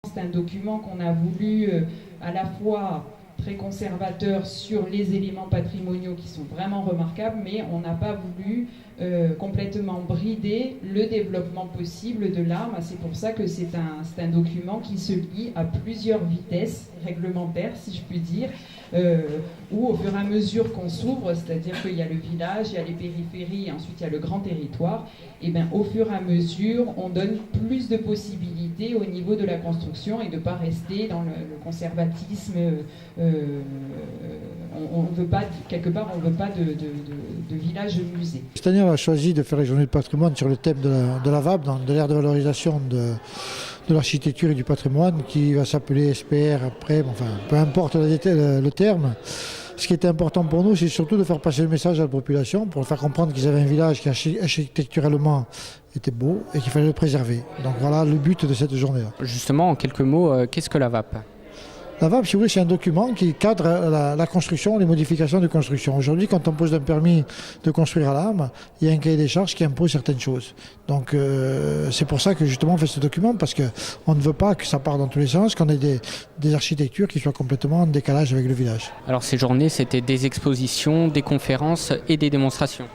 C'est un document qu'on a voulu à la fois très conservateur sur les éléments patrimoniaux qui sont vraiment remarquables, mais on n'a pas voulu complètement brider le développement possible de l'arme. C'est pour ça que c'est un document qui se lit à plusieurs vitesses réglementaires, si je puis dire, où au fur et à mesure qu'on s'ouvre, c'est-à-dire qu'il y a le village, il y a les périphéries, et ensuite il y a le grand territoire, et bien au fur et à mesure, on donne plus de possibilités au niveau de la construction et de ne pas rester dans le conservatisme. On ne veut pas, quelque part, on ne veut pas de village-musée. Cette année, on a choisi de faire les journées de patrimoine sur le thème de la VAB, de l'aire de valorisation de l'architecture et du patrimoine, qui va s'appeler SPR après, enfin, peu importe le terme. Ce qui était important pour nous, c'est surtout de faire passer le message à la population pour faire comprendre qu'ils avaient un village qui architecturalement était beau et qu'il fallait le préserver. Donc voilà le but de cette journée-là. Justement, en quelques mots, qu'est-ce que la VAP ? La VAB, si vous voulez, c'est un document qui cadre la construction, les modifications de construction. Aujourd'hui, quand on pose un permis de construire à l'arme, il y a un cahier des charges qui impose certaines choses. Donc c'est pour ça que justement on fait ce document, parce qu'on ne veut pas que ça parte dans tous les sens, qu'on ait des architectures qui soient complètement en décalage avec le village. Alors ces journées, c'était des expositions, des conférences et des démonstrations.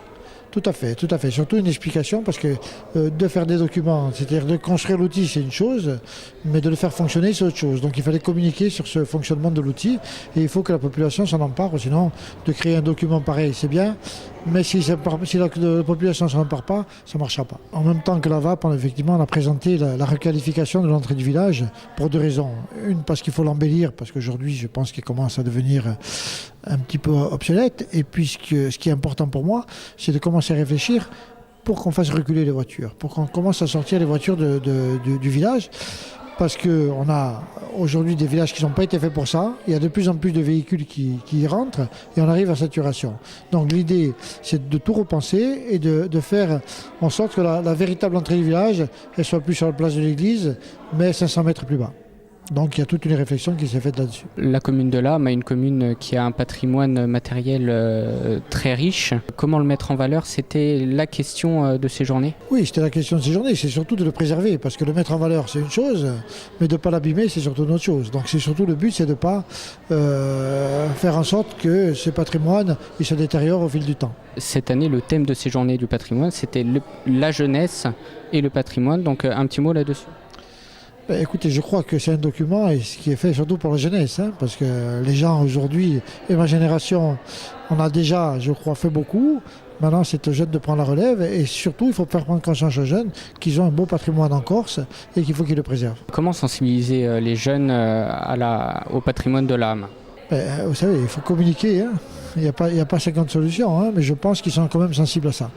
Tout à fait. Surtout une explication, parce que de faire des documents, c'est-à-dire de construire l'outil, c'est une chose, mais de le faire fonctionner, c'est autre chose. Donc il fallait communiquer sur ce fonctionnement de l'outil, et il faut que la population s'en empare, sinon de créer un document pareil, c'est bien, mais si la population ne s'en empare pas, ça ne marchera pas. En même temps que la VAP, on a présenté la requalification de l'entrée du village pour deux raisons. Une, parce qu'il faut l'embellir, parce qu'aujourd'hui, je pense qu'il commence à devenir un petit peu obsolète. Et puis, ce qui est important pour moi, c'est de commencer à réfléchir pour qu'on fasse reculer les voitures, pour qu'on commence à sortir les voitures du village. Parce qu'on a aujourd'hui des villages qui n'ont pas été faits pour ça. Il y a de plus en plus de véhicules qui y rentrent et on arrive à saturation. Donc l'idée, c'est de tout repenser et de faire en sorte que la véritable entrée du village, elle soit plus sur la place de l'église, mais 500 mètres plus bas. Donc il y a toute une réflexion qui s'est faite là-dessus. La commune de Lam a une commune qui a un patrimoine matériel très riche. Comment le mettre en valeur, c'était la question de ces journées ? Oui, c'était la question de ces journées, c'est surtout de le préserver, parce que le mettre en valeur, c'est une chose, mais de ne pas l'abîmer, c'est surtout une autre chose. Donc c'est surtout le but, c'est de ne pas faire en sorte que ce patrimoine il se détériore au fil du temps. Cette année, le thème de ces journées du patrimoine, c'était la jeunesse et le patrimoine. Donc un petit mot là-dessus. Écoutez, je crois que c'est un document et ce qui est fait surtout pour la jeunesse, parce que les gens aujourd'hui, et ma génération, on a déjà, je crois, fait beaucoup. Maintenant, c'est aux jeunes de prendre la relève et surtout, il faut faire prendre conscience aux jeunes qu'ils ont un beau patrimoine en Corse et qu'il faut qu'ils le préservent. Comment sensibiliser les jeunes au patrimoine de l'âme ? Vous savez, il faut communiquer. Il n'y a pas 50 solutions, mais je pense qu'ils sont quand même sensibles à ça.